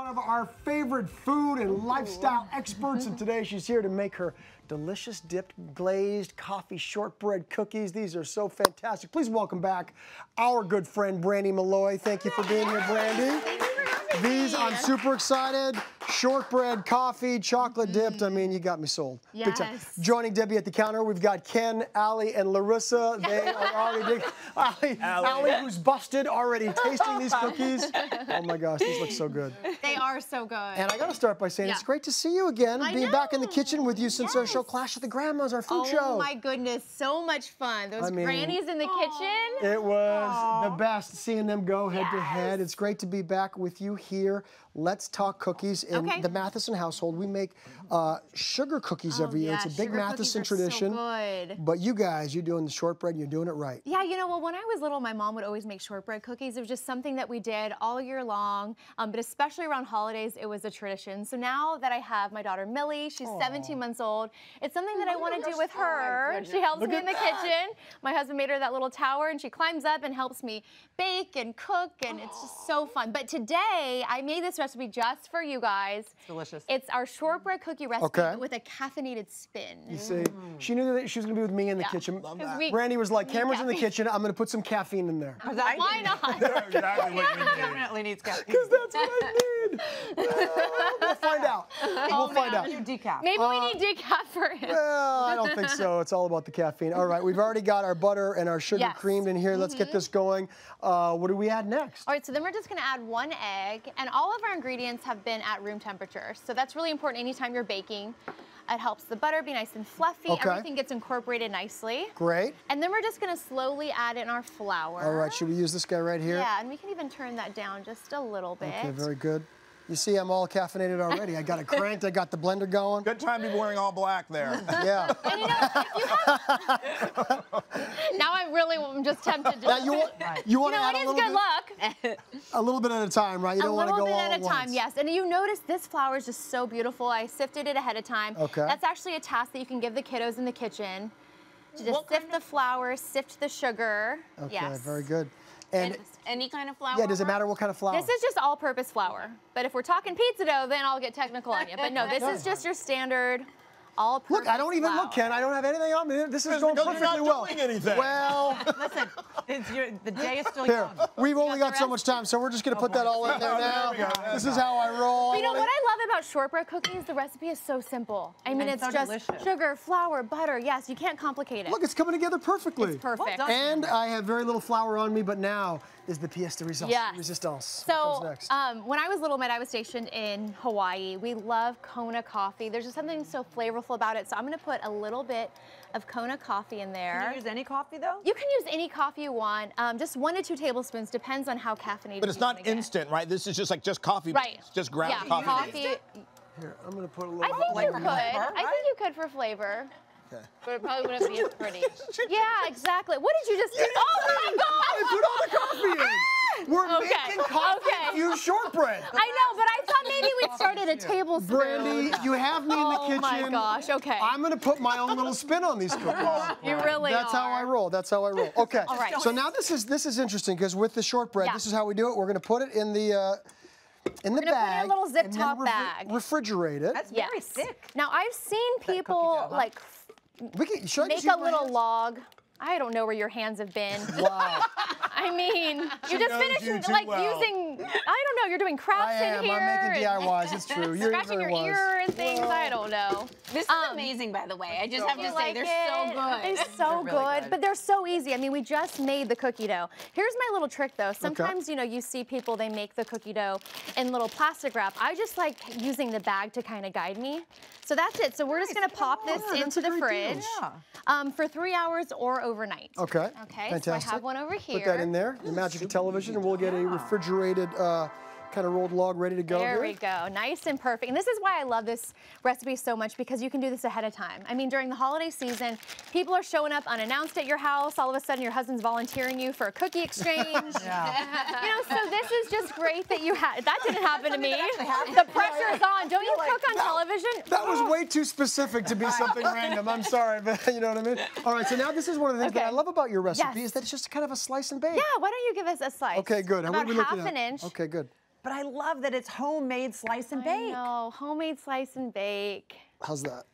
one of our favorite food and lifestyle experts, and today she's here to make her delicious dipped glazed coffee shortbread cookies. These are so fantastic. Please welcome back our good friend Brandi Milloy. Thank you for being here, Brandi. These, I'm super excited. Shortbread, coffee, chocolate dipped. I mean, you got me sold. Yes. Big time. Joining Debbie at the counter, we've got Ken, Allie, and Larissa. They are already, Allie, who's busted, already tasting these cookies. Oh my gosh, these look so good. They are so good. And I got to start by saying it's great to see you again. Being back in the kitchen with you since our show Clash of the Grandmas, our food show. Oh my goodness, so much fun. Those grannies in the kitchen. It was the best seeing them go head to head. It's great to be back with you here. Let's talk cookies. In the Matheson household, we make sugar cookies every year. It's a big Matheson tradition. So good. But you guys, you're doing the shortbread and you're doing it right. Yeah, you know, well, when I was little, my mom would always make shortbread cookies. It was just something that we did all year long, but especially around holidays, it was a tradition. So now that I have my daughter Millie, she's 17 months old, it's something that I want to do with her. She helps me in the kitchen. My husband made her that little tower, and she climbs up and helps me bake and cook, and it's just so fun. But today, I made this recipe just for you guys. It's delicious. It's our shortbread cookie recipe with a caffeinated spin. You see, she knew that she was going to be with me in the kitchen. Love that. Brandi was like, camera's in the kitchen, I'm going to put some caffeine in there. Why not? Exactly what you need. Definitely needs caffeine. Because that's what I need. We'll find out. We'll find out. Decaf. Maybe we need decaf for him. Well, I don't think so. It's all about the caffeine. All right, we've already got our butter and our sugar creamed in here. Let's get this going. What do we add next? All right, so then we're just going to add 1 egg, and all of our ingredients have been at room temperature. So that's really important anytime you're baking. It helps the butter be nice and fluffy. Everything gets incorporated nicely. Great. And then we're just going to slowly add in our flour. All right, should we use this guy right here? Yeah, and we can even turn that down just a little bit. Okay, very good. You see, I'm all caffeinated already. I got it cranked. I got the blender going. Good time to be wearing all black there. Yeah. And you know, if you have... Now I'm just tempted to... Now you want to add a little good bit? Luck. A little bit at a time, right? You don't want to go all at once. A little bit at a time, yes. And you notice this flour is just so beautiful. I sifted it ahead of time. Okay. That's actually a task that you can give the kiddos in the kitchen. To just sift the flour, sift the sugar. Okay, yes. very good. And any kind of flour? Yeah, does it matter what kind of flour? This is just all-purpose flour. But if we're talking pizza dough, then I'll get technical on you. But no, this is just your standard all-purpose Look, I don't even look, Ken. I don't have anything on me. This is going perfectly well. Doing anything. Well, Listen, the day is still young. We've only got so much time, so we're just going to put that all in there now. This is how I roll. You know what I love about shortbread cookies? The recipe is so simple. I mean, it's so just delicious. Sugar, flour, butter. Yes, you can't complicate it. Look, it's coming together perfectly. It's perfect. Well done. And I have very little flour on me, but now is the pièce de resistance. So, What comes next? when I was little, I was stationed in Hawaii. We love Kona coffee. There's just something so flavorful about it. So I'm going to put a little bit of Kona coffee in there. Can you use any coffee, though? You can use any coffee you want. Just 1 to 2 tablespoons, depends on how caffeinated. But it's not instant, right? This is just like coffee. Right. Just ground coffee. Here, I'm going to put a little. I think you could. I think you could for flavor. Okay. But it probably wouldn't be as pretty. Yeah, exactly. What did you just do? Oh my God! I put all the coffee in. We're making coffee infused shortbread. I know, but I thought maybe we'd start at a tablespoon. Brandi, you have me in the kitchen. Oh my gosh, okay. I'm going to put my own little spin on these cookies. You really That's how I roll. That's how I roll. Okay. All right. So now this is interesting because with the shortbread, this is how we do it. We're going to put it in the bag. Put it in a little zip top bag. Refrigerate it. That's very thick. Now I've seen people like make a little log. I don't know where your hands have been. Wow. I mean, you just finished using, I don't know, you're doing crafts in here. I'm making DIYs, it's true. You're scratching your ear and things, I don't know. This is amazing, by the way. I just have to say, they're so good. They're so good, but they're so easy. I mean, we just made the cookie dough. Here's my little trick, though. Sometimes, you know, you see people, they make the cookie dough in little plastic wrap. I just like using the bag to kind of guide me. So that's it. So we're just going to pop this into the fridge for 3 hours or overnight. Okay. Okay, fantastic. so I have one over here. Put that in there, the magic of television, and we'll get a refrigerated kind of rolled log ready to go. There we go, nice and perfect. And this is why I love this recipe so much, because you can do this ahead of time. I mean, during the holiday season, people are showing up unannounced at your house. All of a sudden, your husband's volunteering you for a cookie exchange. You know, so this is just great that you had. That didn't happen to me. The pressure's on. Don't you cook on television? That was way too specific to be something random. I'm sorry, but you know what I mean? All right, so now this is one of the things that I love about your recipe is that it's just kind of a slice and bake. Yeah, why don't you give us a slice? Okay, good. About half an inch. Okay, good. But I love that it's homemade slice and bake. No, homemade slice and bake. How's that?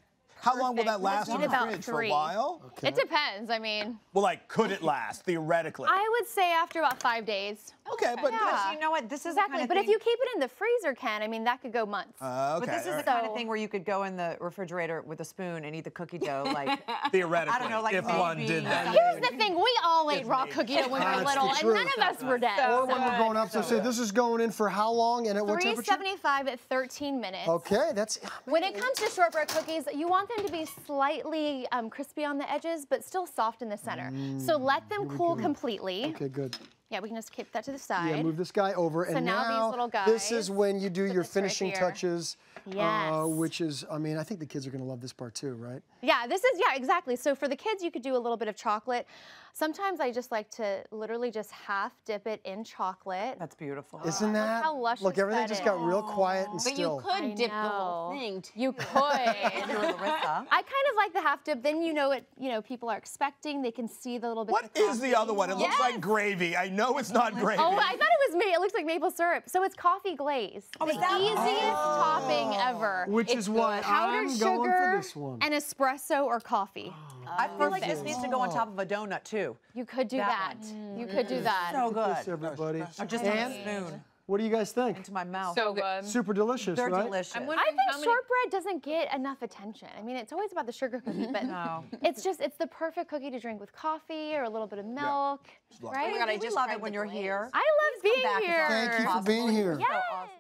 How long will that last in the About fridge? For a 3. while? Okay. It depends. I mean, Well, like, could it last, theoretically? I would say after about 5 days. Okay, but Because you know what? This is the Exactly. kind of But thing, if you keep it in the freezer can, I mean, that could go months. okay. But this is all the right. kind of So- thing where you could go in the refrigerator with a spoon and eat the cookie dough. Like, Theoretically, I don't know, like if one maybe- did that. Here's the thing, we all ate raw cookie dough when we were That's little, the and truth. none of us were dead. Or when we're going up, so say this is going in for how long and at what temperature? 375 at 13 minutes. Okay, that's. When it comes to shortbread cookies, you want them to be slightly crispy on the edges, but still soft in the center. So let them cool completely. Okay, good. Yeah, we can just keep that to the side. Yeah, move this guy over, So and now these little this guys, is when you do put your this right finishing here. touches. Yes. Which is, I mean, I think the kids are gonna love this part too, right? Yeah, this is, yeah, exactly. So for the kids, you could do a little bit of chocolate. Sometimes I just like to literally just half dip it in chocolate. that's beautiful. Isn't that? how luscious Look, everything that just is. got real quiet and But still. you could dip the whole know. thing too. You could. Larissa. I kind of like the half dip. Then you know what people are expecting. They can see the little bit. What is the other one? It looks like gravy. I know it's not gravy. Oh, I thought it was it looks like maple syrup. So it's coffee glaze. The easiest topping ever. Which It's is why powdered I'm sugar going for this one. and espresso or coffee. I feel like this needs to go on top of a donut too. You could do That that. You could do that. So Yes, good. everybody. Or just on a And spoon what do you guys think? into my mouth. So good. Super delicious, They're right? delicious. I think shortbread doesn't get enough attention. I mean, it's always about the sugar cookie, but No. it's the perfect cookie to drink with coffee or a little bit of milk, right? Oh my God, I just love tried it when the you're glaze. here. I love being back. It's here. Thank you for being here. So awesome.